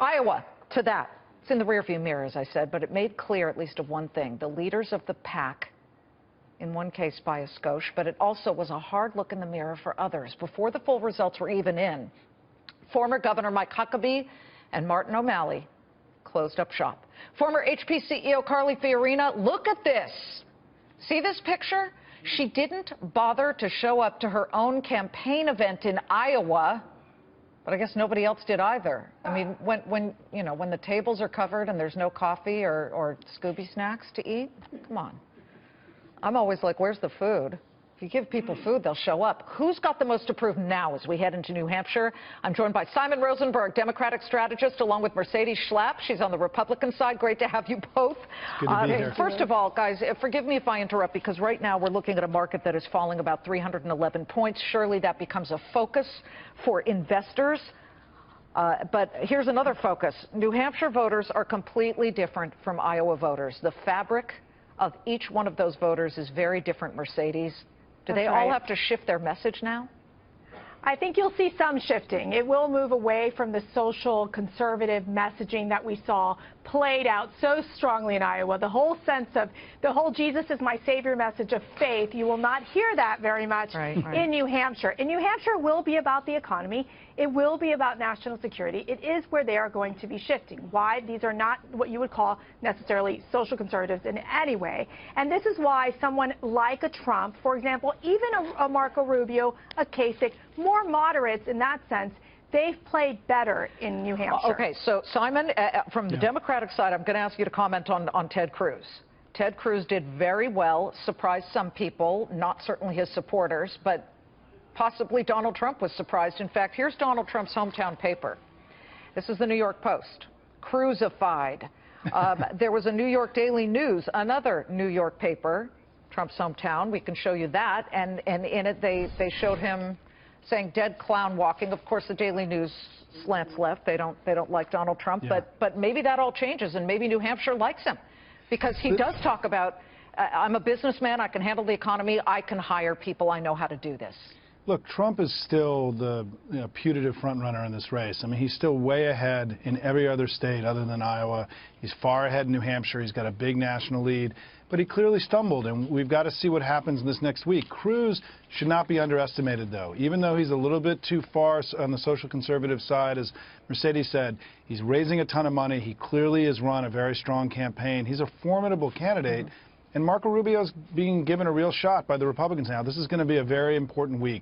Iowa, to that. It's in the rearview mirror, as I said, but it made clear at least of one thing. The leaders of the pack, in one case by a skosh, but it also was a hard look in the mirror for others. Before the full results were even in, former Governor Mike Huckabee and Martin O'Malley closed up shop. Former HP CEO Carly Fiorina, look at this. See this picture? She didn't bother to show up to her own campaign event in Iowa, but I guess nobody else did either. I mean, when the tables are covered and there's no coffee or Scooby snacks to eat, come on. I'm always like, where's the food? If you give people food, they'll show up. Who's got the most to prove now as we head into New Hampshire? I'm joined by Simon Rosenberg, Democratic strategist, along with Mercedes Schlapp. She's on the Republican side. Great to have you both. Good to be here. First of all, guys, forgive me if I interrupt, because right now we're looking at a market that is falling about 311 points. Surely that becomes a focus for investors. But here's another focus. New Hampshire voters are completely different from Iowa voters. The fabric of each one of those voters is very different, Mercedes. Do they all have to shift their message now? I think you'll see some shifting. It will move away from the social conservative messaging that we saw played out so strongly in Iowa. The whole sense of the whole Jesus is my savior message of faith, you will not hear that very much in New Hampshire. In New Hampshire will be about the economy. It will be about national security. It is where they are going to be shifting. Why? These are not what you would call necessarily social conservatives in any way. And this is why someone like a Trump, for example, even a Marco Rubio, a Kasich, more moderates in that sense, they've played better in New Hampshire. Okay, so Simon, from the Democratic side, I'm going to ask you to comment on Ted Cruz. Ted Cruz did very well, surprised some people, not certainly his supporters, but possibly Donald Trump was surprised. In fact, here's Donald Trump's hometown paper. This is the New York Post. Cruisified. There was a New York Daily News, another New York paper, Trump's hometown. We can show you that. And in it, they showed him saying dead clown walking. Of course, the Daily News slants left. They don't like Donald Trump. Yeah. But maybe that all changes, and maybe New Hampshire likes him, because he does talk about, I'm a businessman, I can handle the economy, I can hire people, I know how to do this. Look, Trump is still the putative frontrunner in this race. I mean, he's still way ahead in every other state other than Iowa. He's far ahead in New Hampshire. He's got a big national lead. But he clearly stumbled, and we've got to see what happens this next week. Cruz should not be underestimated, though. Even though he's a little bit too far on the social conservative side, as Mercedes said, he's raising a ton of money. He clearly has run a very strong campaign. He's a formidable candidate. And Marco Rubio is being given a real shot by the Republicans now. This is going to be a very important week.